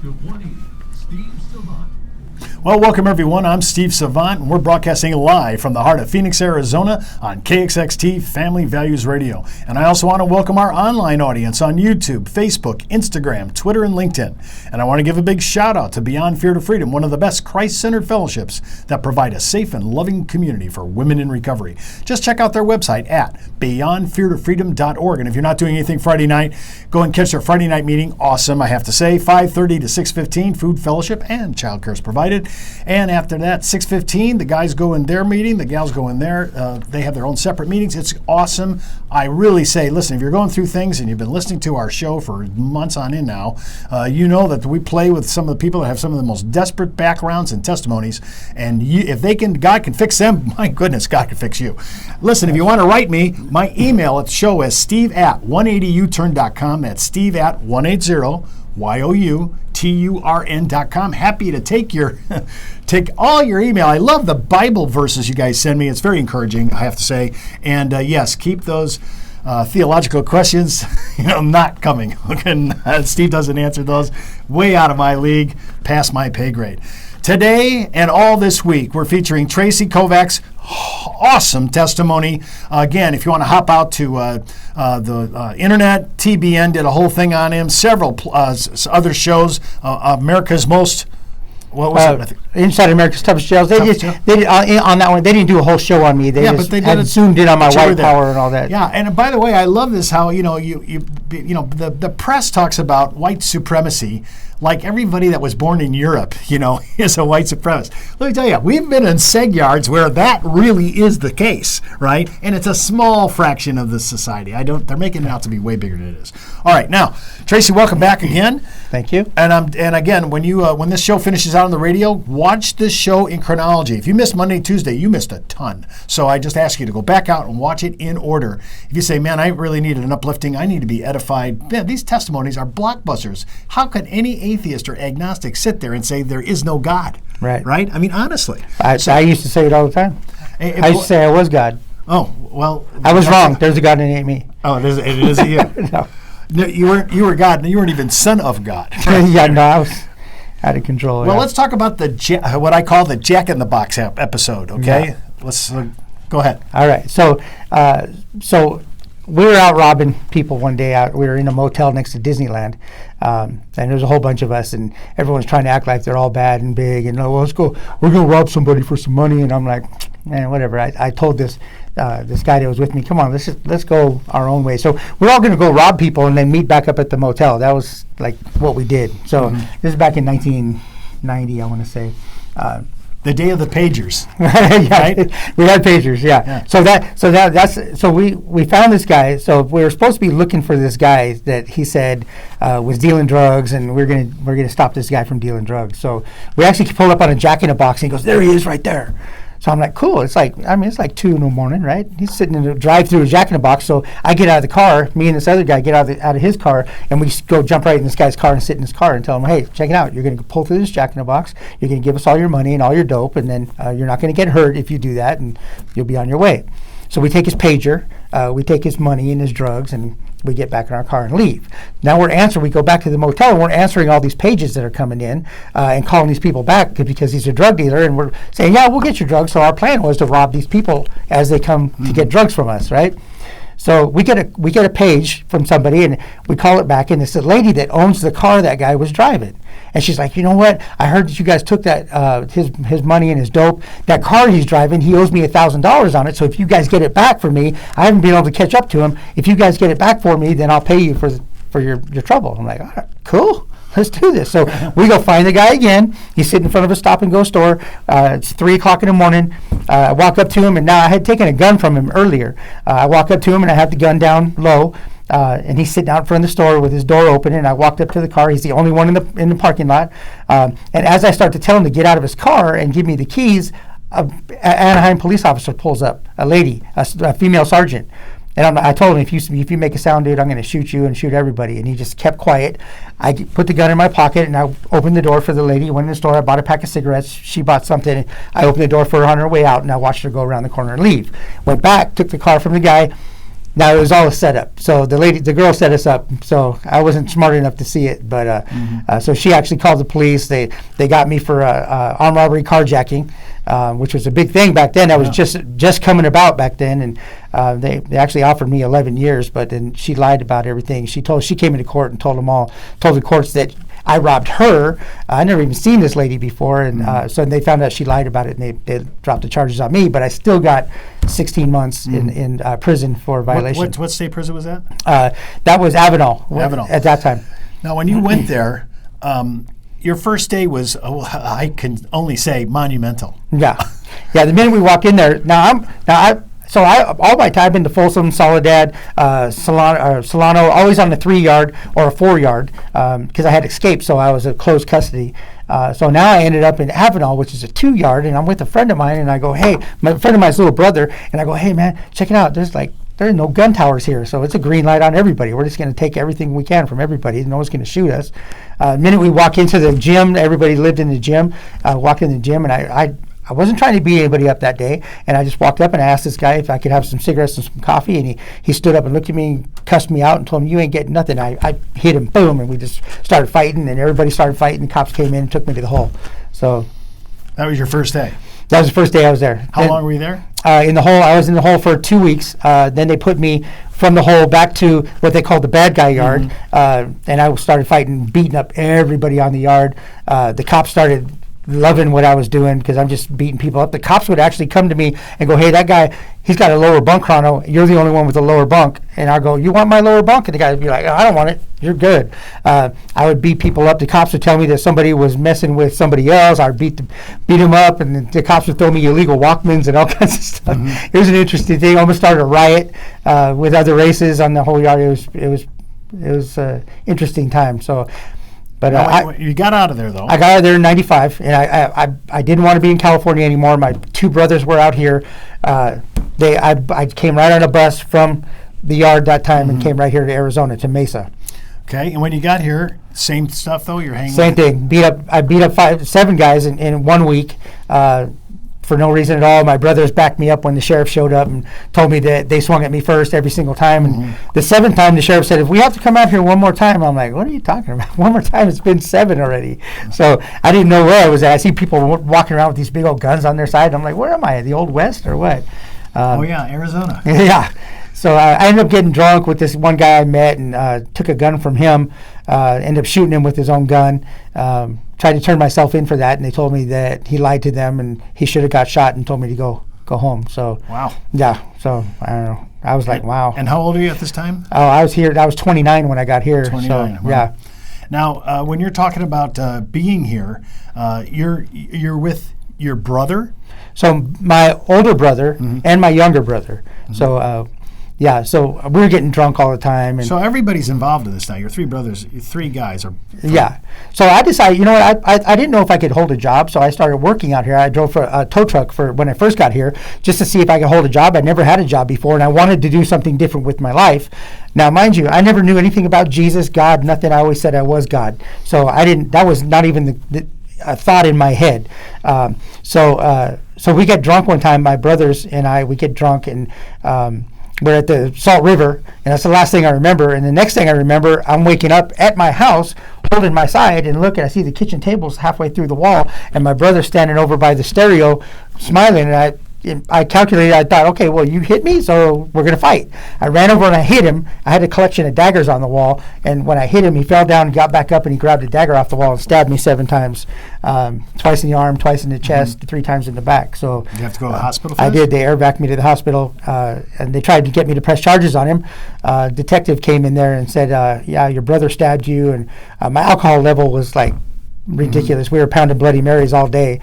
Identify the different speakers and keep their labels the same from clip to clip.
Speaker 1: to 180. Steve Savant.
Speaker 2: Well, welcome everyone. I'm Steve Savant, and we're broadcasting live from the heart of Phoenix, Arizona on KXXT Family Values Radio. And I also want to welcome our online audience on YouTube, Facebook, Instagram, Twitter, and LinkedIn. And I want to give a big shout out to Beyond Fear to Freedom, one of the best Christ-centered fellowships that provide a safe and loving community for women in recovery. Just check out their website at beyondfeartofreedom.org. And if you're not doing anything Friday night, go and catch their Friday night meeting. Awesome, I have to say. 5:30 to 6:15, food fellowship and childcare is provided. And after that, 6:15, the guys go in their meeting, the gals go in there. They have their own separate meetings. It's awesome. I really say, listen, if you're going through things and you've been listening to our show for months on end now, you know that we play with some of the people that have some of the most desperate backgrounds and testimonies. And if they can, God can fix them. My goodness, God can fix you. Listen, if you want to write me, my email at the show is steve@180uturn.com. That's steve@180youturn.com. Happy to take all your email. I love the Bible verses you guys send me. It's very encouraging, I have to say. And yes, keep those theological questions, not coming. Steve doesn't answer those. Way out of my league, past my pay grade. Today and all this week, we're featuring Tracy Kovach's awesome testimony. Again, if you want to hop out to the internet, TBN did a whole thing on him, several other shows, America's Most, what was it?
Speaker 3: Inside America's Toughest Jails. They did on that one. They didn't do a whole show on me. They just had zoomed in on my white power and all that.
Speaker 2: Yeah, and by the way, I love this how the press talks about white supremacy. Like everybody that was born in Europe, is a white supremacist. Let me tell you, we've been in seg yards where that really is the case, right? And it's a small fraction of the society. They're making it out to be way bigger than it is. All right, now, Tracy, welcome back again.
Speaker 3: Thank you.
Speaker 2: And again, when this show finishes out on the radio, watch this show in chronology. If you missed Monday, Tuesday, you missed a ton. So I just ask you to go back out and watch it in order. If you say, man, I really needed an uplifting, I need to be edified. Man, these testimonies are blockbusters. How could any atheist or agnostic sit there and say there is no God?
Speaker 3: Right.
Speaker 2: Right? I mean, honestly.
Speaker 3: I used to say it all the time. I used to say I was God.
Speaker 2: Oh, well.
Speaker 3: I was wrong. There's a God and it ain't me.
Speaker 2: Oh, it is you. No, you weren't God. You weren't even son of God.
Speaker 3: Yeah, no, I was out of control.
Speaker 2: Well, let's talk about what I call the Jack in the Box episode, okay? Yeah. Let's go ahead.
Speaker 3: All right. So we were out robbing people one day. We were in a motel next to Disneyland, and there's a whole bunch of us, and everyone's trying to act like they're all bad and big, and let's go. We're gonna rob somebody for some money, and I'm like, man, whatever. I told this guy that was with me, come on, let's go our own way. So we're all gonna go rob people and then meet back up at the motel. That was like what we did. So this is back in 1990, I want to say.
Speaker 2: The day of the pagers.
Speaker 3: Yeah,
Speaker 2: right?
Speaker 3: We had pagers, yeah. So we found this guy. So we were supposed to be looking for this guy that he said was dealing drugs, and we're gonna stop this guy from dealing drugs. So we actually pulled up on a Jack in the Box, and he goes, there he is right there. So I'm like, cool. It's like 2 in the morning, right? He's sitting in the drive-through Jack in the Box. So I get out of the car. Me and this other guy get out of his car, and we go jump right in this guy's car and sit in his car and tell him, hey, check it out. You're going to pull through this Jack in the Box. You're going to give us all your money and all your dope, and then you're not going to get hurt if you do that, and you'll be on your way. So we take his pager, we take his money and his drugs, and we get back in our car and leave. Now we go back to the motel, and we're answering all these pages that are coming in and calling these people back because he's a drug dealer, and we're saying, yeah, we'll get your drugs. So our plan was to rob these people as they come to get drugs from us, right? So we get a page from somebody, and we call it back, and it's the lady that owns the car that guy was driving. And she's like, you know what? I heard that you guys took that his money and his dope. That car he's driving, he owes me $1,000 on it. So if you guys get it back for me, I haven't been able to catch up to him. If you guys get it back for me, then I'll pay you for your trouble. I'm like, all right, cool. Let's do this. So we go find the guy again. He's sitting in front of a stop-and-go store. It's 3 o'clock in the morning. I walk up to him, and now I had taken a gun from him earlier. I walk up to him, and I have the gun down low. And he's sitting out in front of the store with his door open, and I walked up to the car. He's the only one in the parking lot. And as I start to tell him to get out of his car and give me the keys, an Anaheim police officer pulls up, a lady, a female sergeant. And I told him, if you make a sound, dude, I'm going to shoot you and shoot everybody. And he just kept quiet. I put the gun in my pocket, and I opened the door for the lady. Went in the store. I bought a pack of cigarettes. She bought something. I opened the door for her on her way out, and I watched her go around the corner and leave. Went back, took the car from the guy. Now it was all a setup. So the girl set us up. So I wasn't smart enough to see it, but so she actually called the police. They got me for armed robbery, carjacking, which was a big thing back then. That was just coming about back then, and they actually offered me 11 years, but then she lied about everything. She came into court and told the courts that I robbed her. I never even seen this lady before, and so they found out she lied about it, and they dropped the charges on me. But I still got 16 months in prison for violation.
Speaker 2: What state prison was that?
Speaker 3: That was Avenal.
Speaker 2: Avenal.
Speaker 3: At that time.
Speaker 2: Now, when you went there, your first day was, I can only say, monumental.
Speaker 3: Yeah. The minute we walked in there, all my time been to Folsom, Soledad, Solano, always on the 3-yard or a 4-yard, because I had escaped, so I was in closed custody. So now I ended up in Avenal, which is a 2-yard, and I'm with a friend of mine, and I go, hey, my friend of mine's little brother, and I go, hey man, check it out. There's no gun towers here, so it's a green light on everybody. We're just going to take everything we can from everybody. No one's going to shoot us. The minute we walk into the gym, everybody lived in the gym. Walked in the gym, and I wasn't trying to beat anybody up that day, and I just walked up and I asked this guy if I could have some cigarettes and some coffee, and he stood up and looked at me and cussed me out and told me, you ain't getting nothing. I hit him, boom, and we just started fighting, and everybody started fighting, and the cops came in and took me to the hole. So
Speaker 2: that was your first day?
Speaker 3: That was the first day I was there.
Speaker 2: How long were you there?
Speaker 3: In the hole, I was in the hole for 2 weeks. Then they put me from the hole back to what they call the bad guy yard, and I started fighting, beating up everybody on the yard. The cops started loving what I was doing because I'm just beating people up. The cops would actually come to me and go, hey, that guy, he's got a lower bunk chrono. You're the only one with a lower bunk. And I'd go, you want my lower bunk? And the guy would be like, oh, I don't want it. You're good. I would beat people up. The cops would tell me that somebody was messing with somebody else. I would beat them up, and the cops would throw me illegal Walkmans and all kinds of stuff. It was an interesting thing. Almost started a riot with other races on the whole yard. It was an interesting time. So. But
Speaker 2: you got out of there, though.
Speaker 3: I got out of there in '95, and I didn't want to be in California anymore. My 2 brothers were out here. I came right on a bus from the yard that time and came right here to Arizona, to Mesa.
Speaker 2: Okay, and when you got here, same stuff though. You're hanging.
Speaker 3: Same thing. I beat up 7 guys in 1 week. For no reason at all. My brothers backed me up when the sheriff showed up and told me that they swung at me first every single time. And the 7th time, the sheriff said, if we have to come out here one more time, I'm like, what are you talking about? One more time? It's been 7 already. So I didn't know where I was at. I see people walking around with these big old guns on their side. I'm like, where am I? The Old West or what?
Speaker 2: Arizona.
Speaker 3: Yeah. So I ended up getting drunk with this one guy I met and took a gun from him, ended up shooting him with his own gun. Tried to turn myself in for that, and they told me that he lied to them and he should have got shot and told me to go home. So
Speaker 2: wow.
Speaker 3: Yeah. So I don't know. I was like, wow.
Speaker 2: And how old are you at this time?
Speaker 3: Oh, I was 29 when I got here.
Speaker 2: 29.
Speaker 3: So,
Speaker 2: wow.
Speaker 3: Yeah.
Speaker 2: Now, when you're talking about being here, you're with your brother.
Speaker 3: So my older brother and my younger brother. So. Yeah, so we were getting drunk all the time. And
Speaker 2: so everybody's involved in this now. Your 3 brothers, 3 guys are.
Speaker 3: Yeah. So I decided, you know what, I didn't know if I could hold a job, so I started working out here. I drove for a tow truck for when I first got here, just to see if I could hold a job. I'd never had a job before, and I wanted to do something different with my life. Now, mind you, I never knew anything about Jesus, God, nothing. I always said I was God. So that was not even a thought in my head. So we get drunk one time, my brothers and we get drunk, and we're at the Salt River, and that's the last thing I remember. And the next thing I remember, I'm waking up at my house, holding my side, and look, and I see the kitchen tables halfway through the wall, and my brother standing over by the stereo, smiling. And I calculated, I thought, okay, well, you hit me, so we're going to fight. I ran over and I hit him. I had a collection of daggers on the wall, and when I hit him, he fell down and got back up, and he grabbed a dagger off the wall and stabbed me 7 times, twice in the arm, twice in the chest, 3 times in the back. So
Speaker 2: you have to go to the hospital for
Speaker 3: I
Speaker 2: this?
Speaker 3: did. They airbacked me to the hospital, and they tried to get me to press charges on him. Detective came in there and said, yeah, your brother stabbed you, and my alcohol level was like ridiculous. We were pounding Bloody Marys all day.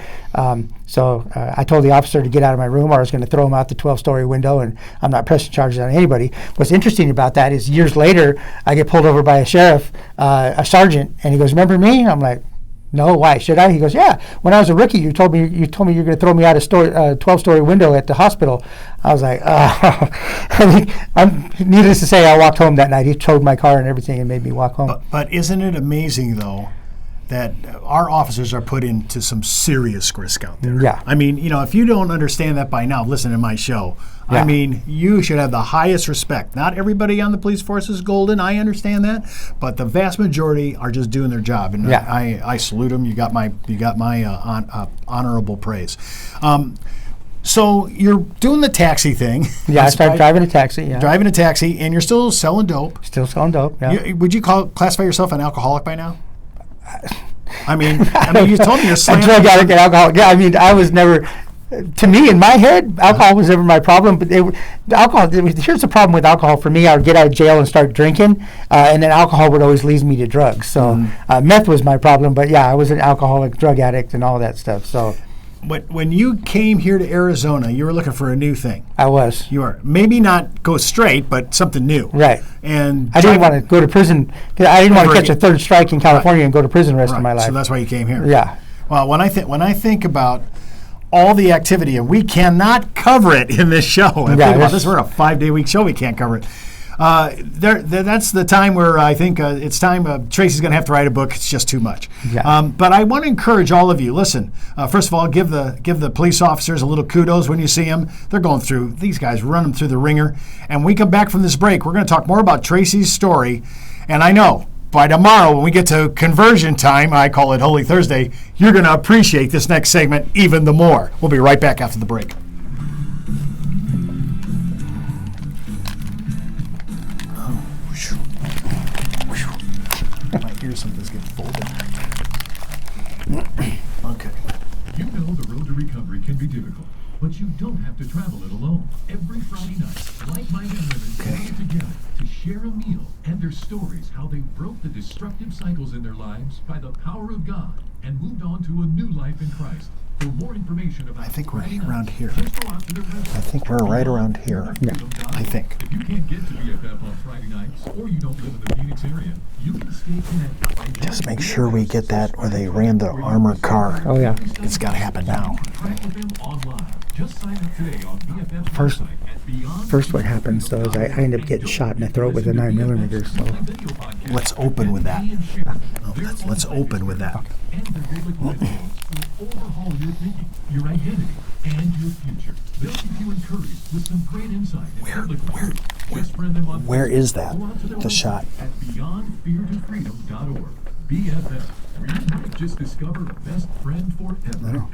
Speaker 3: So I told the officer to get out of my room, or I was going to throw him out the 12-story window, and I'm not pressing charges on anybody. What's interesting about that is years later, I get pulled over by a sheriff, a sergeant, and he goes, remember me? And I'm like, no, why should I? He goes, yeah, when I was a rookie, you told me you're going to throw me out a 12-story window at the hospital. I was like, needless to say, I walked home that night. He towed my car and everything and made me walk home.
Speaker 2: But isn't it amazing, though, that our officers are put into some serious risk out there.
Speaker 3: Yeah.
Speaker 2: I mean, if you don't understand that by now, listen to my show.
Speaker 3: Yeah.
Speaker 2: I mean, you should have the highest respect. Not everybody on the police force is golden. I understand that, but the vast majority are just doing their job, and
Speaker 3: Yeah.
Speaker 2: I salute them. You got my honorable praise. So you're doing the taxi thing.
Speaker 3: Yeah, I started driving a taxi. Yeah,
Speaker 2: Driving a taxi, and you're still selling dope.
Speaker 3: still selling dope. Yeah.
Speaker 2: Would you classify yourself an alcoholic by now? I mean, you told me you're
Speaker 3: A
Speaker 2: slamming.
Speaker 3: drug addict and alcoholic. Yeah, I mean, I was never. To me, in my head, alcohol was never my problem. But here's the problem with alcohol for me. I would get out of jail and start drinking, and then alcohol would always lead me to drugs. So meth was my problem. But yeah, I was an alcoholic, drug addict, and all that stuff. So.
Speaker 2: But when you came here to Arizona, you were looking for a new thing.
Speaker 3: I was.
Speaker 2: You were maybe not go straight, but something new.
Speaker 3: Right.
Speaker 2: And
Speaker 3: I didn't want to go to prison. I didn't want to catch a third strike in California and go to prison the rest of my life.
Speaker 2: So that's why you came here.
Speaker 3: Yeah.
Speaker 2: Well, when I think about all the activity, and we cannot cover it in this show. And think about this, we're a 5-day-week show. We can't cover it. That's the time where I think it's time Tracy's going to have to write a book. It's just too much.
Speaker 3: Yeah.
Speaker 2: But I want to encourage all of you. Listen, first of all, give the police officers a little kudos when you see them. They're going through, these guys run them through the ringer. And when we come back from this break, we're going to talk more about Tracy's story. And I know by tomorrow, when we get to conversion time, I call it Holy Thursday, you're going to appreciate this next segment even the more. We'll be right back after the break. My ears something's getting folded. Okay.
Speaker 1: You know the road to recovery can be difficult, but you don't have to travel it alone. Every Friday night, like-minded women gather together to share a meal and their stories how they broke the destructive cycles in their lives by the power of God and moved on to a new life in Christ. For more information about
Speaker 2: I think we're
Speaker 1: Friday
Speaker 2: around
Speaker 1: nights,
Speaker 2: here.
Speaker 1: just go out to their website.
Speaker 2: I think we're right around here. I think.
Speaker 1: If you can't get to BFF on Friday nights, or you don't live in the Phoenix area, you can stay connected by
Speaker 2: Just make sure we get that where they ran the armored car.
Speaker 3: Oh, yeah.
Speaker 2: It's got to happen now.
Speaker 1: Track with them online. Just sign up today on BFF's
Speaker 3: First-
Speaker 1: website at Beyond.
Speaker 3: First, what happens though is I end up getting shot in the throat with a 9mm. So
Speaker 2: Let's open with that. Let's open with that.
Speaker 1: And their biblical videos will overhaul your thinking, your identity, and your future. They'll keep you encouraged with some great insight and biblical truth. Just friend them on
Speaker 2: Where
Speaker 1: Facebook.
Speaker 2: is that?
Speaker 1: Go out to their
Speaker 2: The
Speaker 1: website
Speaker 2: shot.
Speaker 1: at beyondfeartofreedom.org. BFF, where you might just discover best friend forever.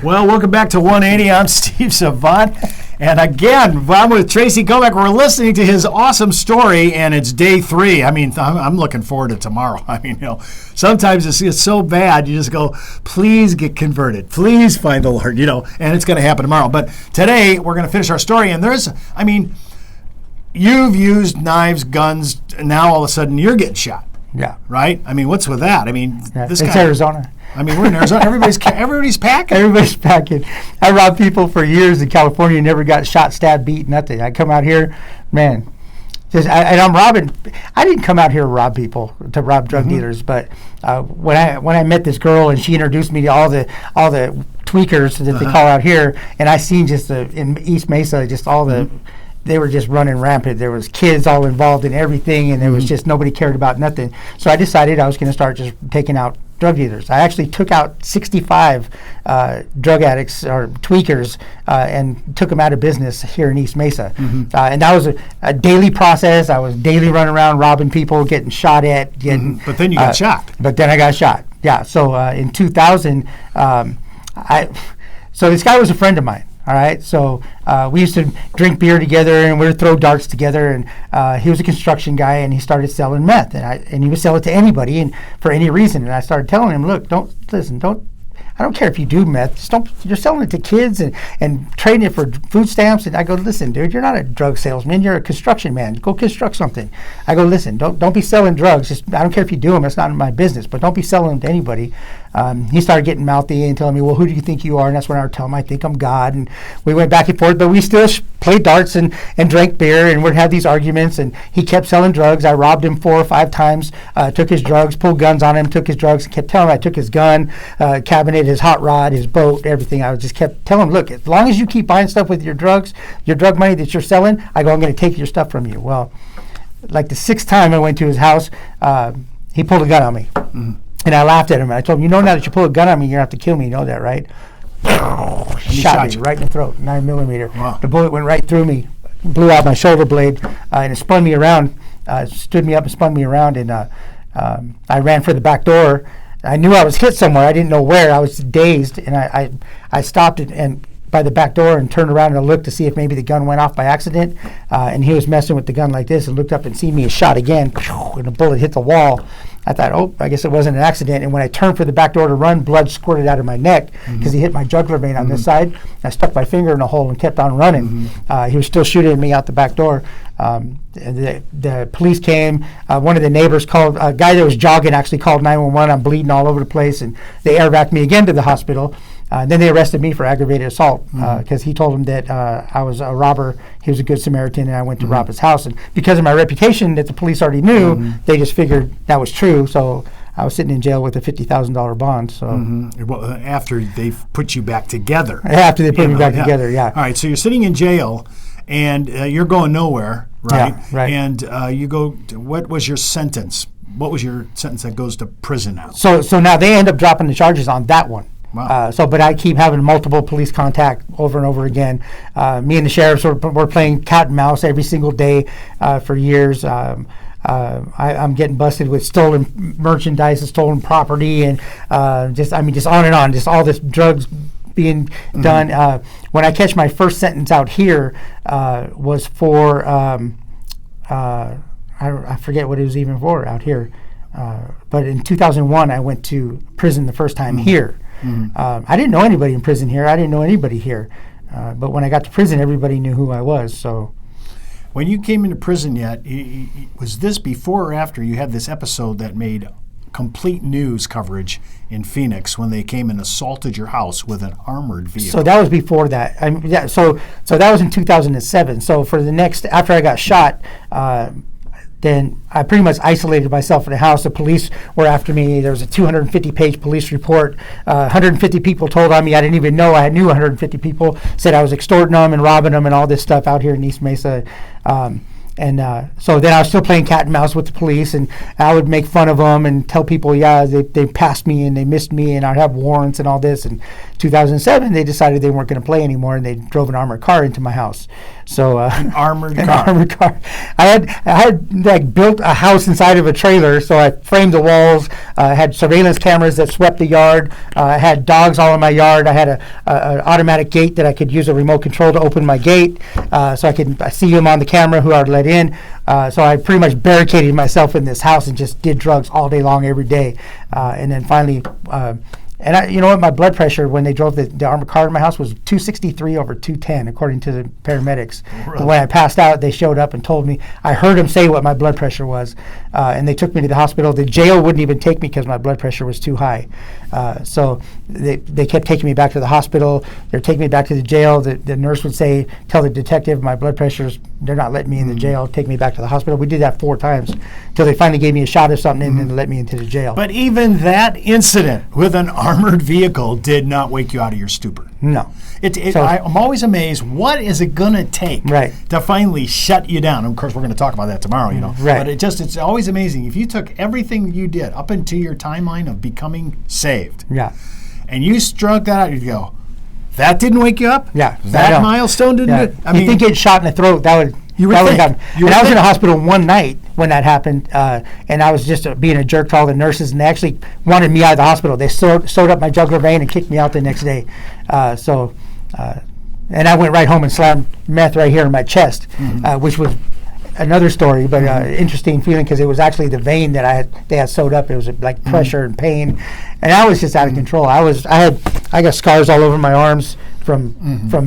Speaker 2: Well, welcome back to 180. I'm Steve Savant. And again, I'm with Tracy Kovach. We're listening to his awesome story, and it's day 3. I mean, I'm looking forward to tomorrow. I mean, sometimes it's so bad, you just go, please get converted. Please find the Lord, and it's going to happen tomorrow. But today, we're going to finish our story, and you've used knives, guns, and now all of a sudden you're getting shot.
Speaker 3: yeah,
Speaker 2: Right? I mean, what's with that? I mean, this
Speaker 3: it's
Speaker 2: guy.
Speaker 3: Arizona.
Speaker 2: I mean, we're in Arizona. Everybody's packing.
Speaker 3: Everybody's packing. I robbed people for years in California. Never got shot, stabbed, beat, nothing. I come out here, man. And I'm robbing. I didn't come out here to rob people, to rob drug dealers. But when I met this girl and she introduced me to all the tweakers that they call out here, and I seen just in East Mesa just all the. They were just running rampant. There was kids all involved in everything, and there was just nobody cared about nothing. So I decided I was going to start just taking out drug dealers. I actually took out 65 drug addicts or tweakers and took them out of business here in East Mesa. And that was a daily process. I was daily running around robbing people, getting shot at.
Speaker 2: But then you got shot.
Speaker 3: But then I got shot. Yeah. So in 2000, so this guy was a friend of mine. All right, so we used to drink beer together and we would throw darts together. And he was a construction guy and he started selling meth, and he would sell it to anybody and for any reason. And I started telling him, look, I don't care if you do meth. Just don't. You're selling it to kids and trading it for food stamps. And I go, listen, dude, you're not a drug salesman. You're a construction man. Go construct something. I go, listen, don't be selling drugs. I don't care if you do them. It's not my business. But don't be selling them to anybody. He started getting mouthy and telling me, well, who do you think you are? And that's when I would tell him I think I'm God. And we went back and forth, but we still played darts and drank beer and would have these arguments. And he kept selling drugs. I robbed him 4 or 5 times, took his drugs, pulled guns on him, took his drugs, and kept telling him I took his gun, cabinet, his hot rod, his boat, everything. I just kept telling him, look, as long as you keep buying stuff with your drugs, your drug money that you're selling, I'm going to take your stuff from you. Well, like the 6th time I went to his house, he pulled a gun on me. And I laughed at him. And I told him, now that you pull a gun on me, you're going to have to kill me. You know that, right? Shot me right in the throat, 9mm.
Speaker 2: Wow.
Speaker 3: The bullet went right through me, blew out my shoulder blade, and it spun me around, stood me up and spun me around. And I ran for the back door. I knew I was hit somewhere. I didn't know where. I was dazed, and I stopped it and by the back door and turned around and looked to see if maybe the gun went off by accident. And he was messing with the gun like this and looked up and seen me shot again, and the bullet hit the wall. I thought, I guess it wasn't an accident. And when I turned for the back door to run, blood squirted out of my neck because he hit my jugular vein on this side. I stuck my finger in a hole and kept on running. He was still shooting at me out the back door. The police came. One of the neighbors called, a guy that was jogging actually called 911. I'm bleeding all over the place, and they air vac me again to the hospital. Then they arrested me for aggravated assault because he told them that I was a robber. He was a good Samaritan, and I went to rob his house. And because of my reputation that the police already knew, they just figured that was true. So I was sitting in jail with a $50,000 bond. So
Speaker 2: Well, after they put you back together.
Speaker 3: After they put me back together, yeah.
Speaker 2: All right, so you're sitting in jail, and you're going nowhere, right?
Speaker 3: Yeah, right.
Speaker 2: And you go. What was your sentence? What was your sentence that goes to prison now?
Speaker 3: So now they end up dropping the charges on that one.
Speaker 2: Wow.
Speaker 3: But I keep having multiple police contact over and over again. Me and the sheriffs were playing cat and mouse every single day for years. I'm getting busted with stolen merchandise and stolen property, and just on and on. Just all this drugs being done. When I catch my first sentence out here was for I forget what it was even for out here. But in 2001, I went to prison the first time here. I didn't know anybody in prison here. I didn't know anybody here. But when I got to prison, everybody knew who I was. So,
Speaker 2: when you came into prison, was this before or after you had this episode that made complete news coverage in Phoenix when they came and assaulted your house with an armored vehicle?
Speaker 3: So that was before that. So that was in 2007. So for the next, after I got shot, then I pretty much isolated myself in the house. The police were after me. There was a 250-page police report. 150 people told on me. I didn't even know I knew 150 people. Said I was extorting them and robbing them and all this stuff out here in East Mesa. So then I was still playing cat and mouse with the police, and I would make fun of them and tell people, they passed me and they missed me, and I'd have warrants and all this. And 2007, they decided they weren't going to play anymore, and they drove an armored car into my house. So
Speaker 2: an armored
Speaker 3: car. I had like built a house inside of a trailer, so I framed the walls. I had surveillance cameras that swept the yard. I had dogs all in my yard. I had an automatic gate that I could use a remote control to open my gate, so I could see them on the camera who I'd let in. So I pretty much barricaded myself in this house and just did drugs all day long, every day. And then finally, and you know what, my blood pressure when they drove the armored car to my house was 263 over 210, according to the paramedics. Really? When I passed out, they showed up and told me. I heard them say what my blood pressure was, and they took me to the hospital. The jail wouldn't even take me because my blood pressure was too high. So they kept taking me back to the hospital. They're taking me back to the jail. The nurse would say, tell the detective my blood pressure's, they're not letting me in the jail, take me back to the hospital. We did that 4 times until they finally gave me a shot of something and then let me into the jail.
Speaker 2: But even that incident with an armored vehicle did not wake you out of your stupor.
Speaker 3: No.
Speaker 2: I'm always amazed, what is it going to take to finally shut you down? Of course, we're going to talk about that tomorrow,
Speaker 3: Right.
Speaker 2: But it's always amazing. If you took everything you did up into your timeline of becoming saved, and you struck that out, you'd go, that didn't wake you up?
Speaker 3: Yeah.
Speaker 2: That milestone didn't?
Speaker 3: Yeah. I mean, you think getting shot in the throat, that would... I was in a hospital one night when that happened, and I was just being a jerk to all the nurses, and they actually wanted me out of the hospital. They sewed up my jugular vein and kicked me out the next day. And I went right home and slammed meth right here in my chest, which was another story, but interesting feeling because it was actually the vein that they had sewed up. It was like pressure and pain, and I was just out of control. I got scars all over my arms from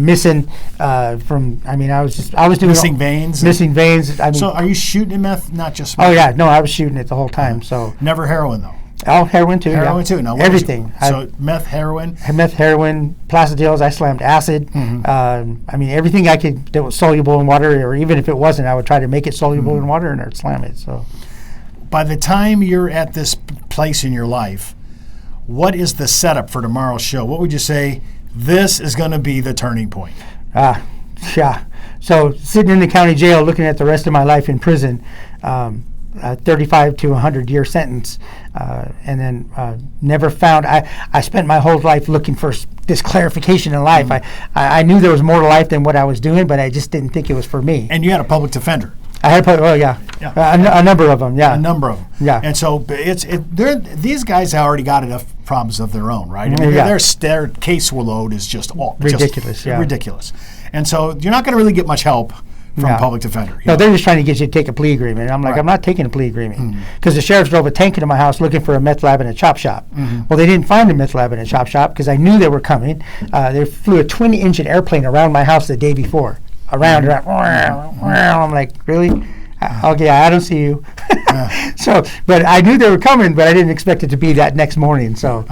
Speaker 3: missing. I was doing
Speaker 2: missing veins.
Speaker 3: Missing veins. I mean,
Speaker 2: so are you shooting in meth, not just?
Speaker 3: Oh yeah, no, I was shooting it the whole time. So
Speaker 2: never heroin though.
Speaker 3: Oh, heroin too.
Speaker 2: Heroin too. Now
Speaker 3: everything.
Speaker 2: So meth, heroin.
Speaker 3: Meth, heroin, placidils. I slammed acid. Everything I could that was soluble in water, or even if it wasn't, I would try to make it soluble in water and I'd slam it. So,
Speaker 2: by the time you're at this place in your life, what is the setup for tomorrow's show? What would you say? This is going to be the turning point. So sitting in the county jail, looking at the rest of my life in prison.
Speaker 3: 35 to 100-year sentence, and then never found. I spent my whole life looking for this clarification in life. I knew there was more to life than what I was doing, but I just didn't think it was for me.
Speaker 2: And you had a public defender.
Speaker 3: I had a number of them. Yeah,
Speaker 2: a number of them.
Speaker 3: Yeah,
Speaker 2: and so these guys have already got enough problems of their own, right? I mean, their caseload is just
Speaker 3: ridiculous.
Speaker 2: Ridiculous, and so you're not going to really get much help from a public defender.
Speaker 3: No, they're just trying to get you to take a plea agreement. And I'm like, I'm not taking a plea agreement because the sheriff drove a tank into my house looking for a meth lab and a chop shop. Well, they didn't find a meth lab and a chop shop because I knew they were coming. They flew a twin-engine airplane around my house the day before. Around. I'm like, really? Okay, I don't see you. So, but I knew they were coming, but I didn't expect it to be that next morning. So,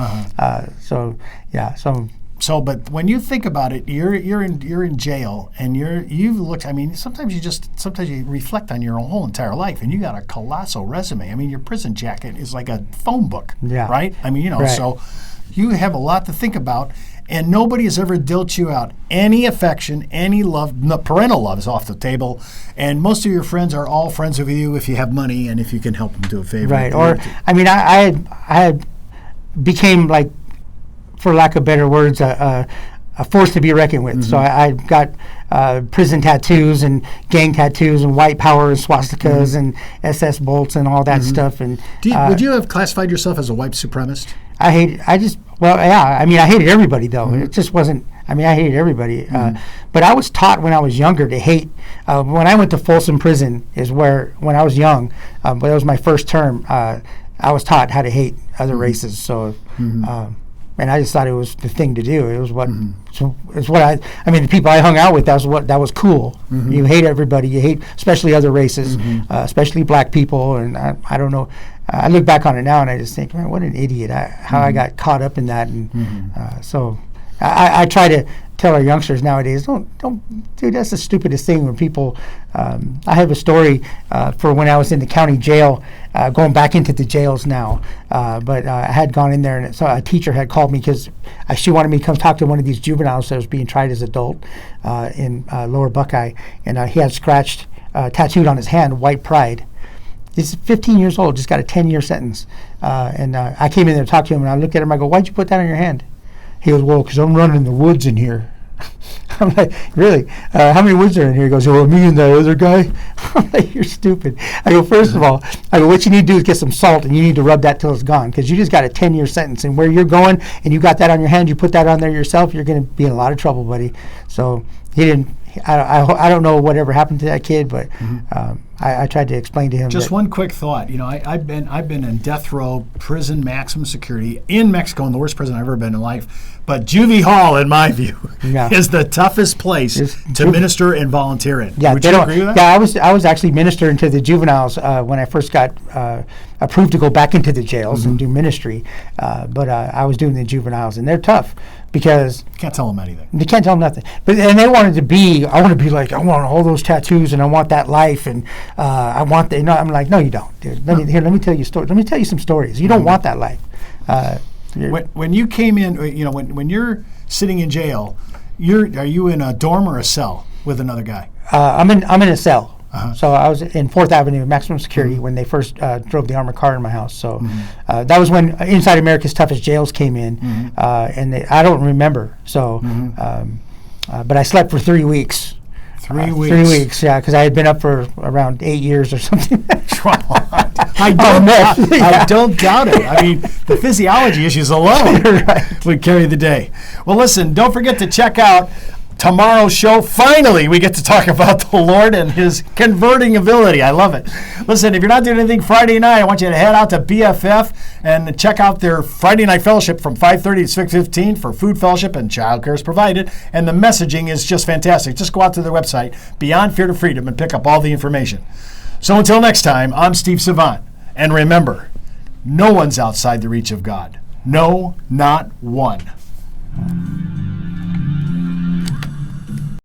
Speaker 2: So, but when you think about it, you're in jail, and you've looked. I mean, sometimes you reflect on your whole entire life, and you got a colossal resume. I mean, your prison jacket is like a phone book, right? I mean, so you have a lot to think about, and nobody has ever dealt you out any affection, any love. No, parental love is off the table, and most of your friends are all friends with you if you have money and if you can help them do a favor.
Speaker 3: Right. Or I mean, I became, like, for lack of better words, a force to be reckoned with. So I got prison tattoos and gang tattoos and white power and swastikas and SS bolts and all that stuff. And
Speaker 2: would you have classified yourself as a white supremacist?
Speaker 3: I hated everybody, though. It just wasn't. I mean, I hated everybody. But I was taught when I was younger to hate. When I went to Folsom Prison when I was young, but it was my first term, I was taught how to hate other races. So. And I just thought it was the thing to do. It was what, I mean, the people I hung out with, that was cool. You hate everybody. You hate, especially other races, especially black people. And I don't know. I look back on it now and I just think, man, what an idiot! How I got caught up in that. And so I try to tell our youngsters nowadays, dude, that's the stupidest thing when people. I have a story for when I was in the county jail, going back into the jails now. But I had gone in there, and so a teacher had called me because she wanted me to come talk to one of these juveniles that was being tried as adult in Lower Buckeye, and he had scratched, tattooed on his hand, white pride. He's 15 years old, just got a 10-year sentence. And I came in there to talk to him, and I looked at him, I go, why'd you put that on your hand? He goes, well, because I'm running the woods in here. I'm like, really? How many woods are in here? He goes, well, me and that other guy. I'm like, you're stupid. I go, first of all, what you need to do is get some salt, and you need to rub that till it's gone, because you just got a 10-year sentence, and where you're going, and you got that on your hand, you put that on there yourself, you're going to be in a lot of trouble, buddy. So he didn't. I don't know whatever happened to that kid, but I tried to explain to him.
Speaker 2: Just one quick thought. You know, I've been in death row, prison, maximum security in Mexico, in the worst prison I've ever been in life. But juvie hall, in my view, is the toughest place to minister and volunteer in.
Speaker 3: Yeah,
Speaker 2: would you agree with that?
Speaker 3: Yeah, I was actually ministering to the juveniles when I first got approved to go back into the jails and do ministry. But I was doing the juveniles, and they're tough because
Speaker 2: you can't tell them anything.
Speaker 3: You can't tell them nothing. And they wanted to be. I want to be like, I want all those tattoos, and I want that life, and I want the. I'm like, no, you don't, dude. Let me tell you stories. Let me tell you some stories. You don't want that life.
Speaker 2: When you came in, you know, when you're sitting in jail, are you in a dorm or a cell with another guy?
Speaker 3: I'm in a cell. So I was in 4th Avenue, maximum security, when they first drove the armored car in my house. So that was when Inside America's Toughest Jails came in, and I don't remember. So, but I slept for 3 weeks.
Speaker 2: 3 weeks.
Speaker 3: 3 weeks, yeah, because I had been up for around 8 years or something.
Speaker 2: I don't doubt it. I mean, the physiology issues alone would carry the day. Well, listen, don't forget to check out tomorrow's show. Finally, we get to talk about the Lord and his converting ability. I love it. Listen, if you're not doing anything Friday night, I want you to head out to BFF and check out their Friday night fellowship from 5:30 to 6:15 for food fellowship, and childcare is provided. And the messaging is just fantastic. Just go out to their website, Beyond Fear to Freedom, and pick up all the information. So until next time, I'm Steve Savant. And remember, no one's outside the reach of God. No, not one.